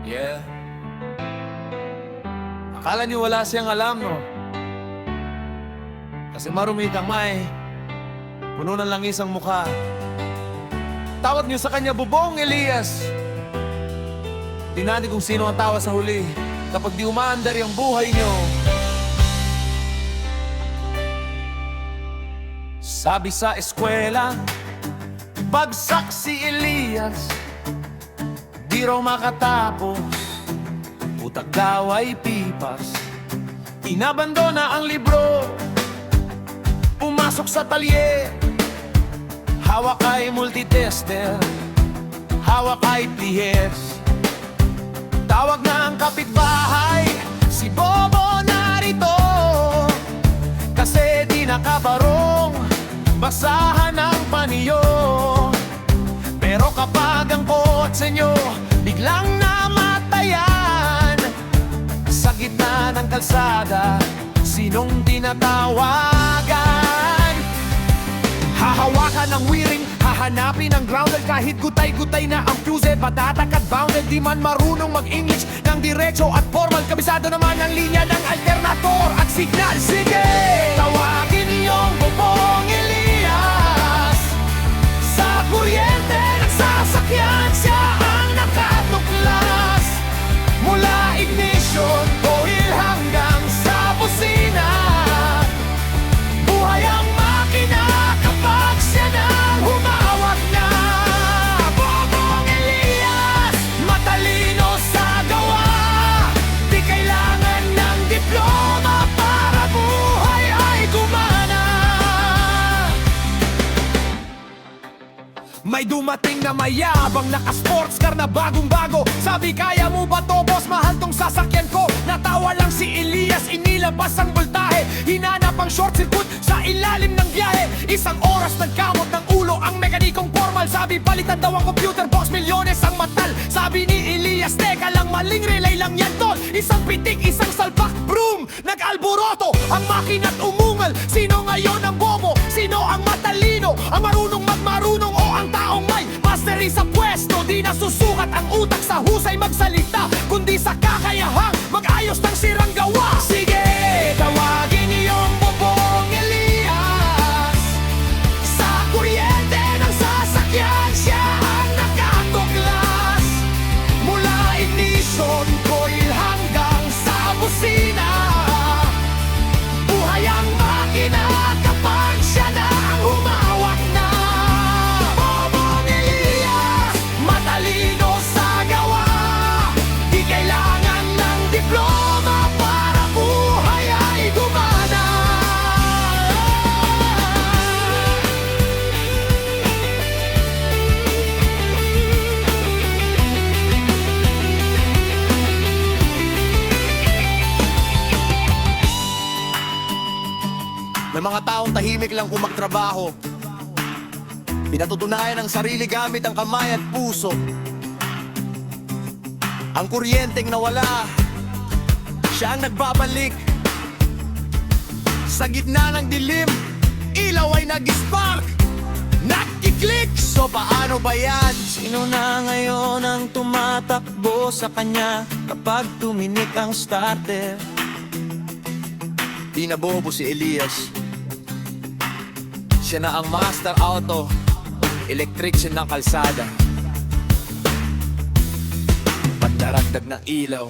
Yeah. Akala niyo wala siyang alam, no? Kasi marumi kamay, puno ng langis ang mukha. Tawag niyo sa kanya Bubong Elias. Tingnan kung sino ang tawa sa huli kapag di umaandar yung buhay niyo. Sabi sa eskwela, bagsak si Elias, di raw makatapos, utak daw ay pipas. Inabandona ang libro, pumasok sa talyer, hawak ay multitester, hawak ay pliers. Tawag na ang kapitbahay, si Bobo narito, kasi di nakabarong, basahan ang paniyo. Pero kapag ang kotse nyo biglang namatayan sa gitna ng kalsada, sinong tinatawagan? Hahawakan ng wiring, hahanapin ang grounded, kahit gutay-gutay na ang fuse, patatak at bounded. Di man marunong mag-English ng diretso at formal, kabisado naman ang linya ng alternator at signal. Sige, tawagin niyong Bubong Elias. Sa kuryente ng sasakyan, siya ang nakatuklas. Mula ignition, oil hanggang sa busina, buhay ang makina kapag siya na humawak na. Bubong Elias, matalino sa gawa, di kailangan ng diploma para buhay ay gumana. May dumating na mayabang, naka-sports car na bagong-bago. Sabi, kaya mo ba to, boss? Mahal tong sasakyan ko. Natawa lang si Elias, inilabas ang voltahe, hinanap ang short circuit sa ilalim ng biyahe. Isang oras nagkamot ng ulo ang mekanikong formal. Sabi, palitan daw ang computer, boss, milyones ang matal. Sabi ni Elias, teka lang, maling relay lang yan, tol. Isang pitik, isang salpak, broom, nag-alboroto ang makina't umungal. Sino ngayon ang bobo? Sino ang matalino? Ang marunong magmarunong o ang taong may mastery sa pwesto? Di nasusukat ang utak sa husay magsalita, kundi sa kakayahang mag-ayos ng sirang gawa. Sige, tawagin niyong Bubong Elias. Sa kuryente ng sasakyan, siya ang nakatuklas. Mula ignition, coil hanggang sa busina, buhay ang makina kapag siya na ang humawak na. Bubong Elias, matalino sa gawa, di kailangan ng diploma para buhay ay gumana. May mga taong tahimik lang kung magtrabaho, pinatutunayan ang sarili gamit ang kamay at puso. Ang kuryenteng nawala, siya ang nagbabalik. Sa gitna ng dilim, ilaw ay nag-spark, nag-click. So paano ba yan? Sino na ngayon ang tumatakbo sa kanya kapag tuminik ang starter? Di na bobo si Elias, siya na ang master auto, electrician ng kalsada, pandaragdag ng ilaw.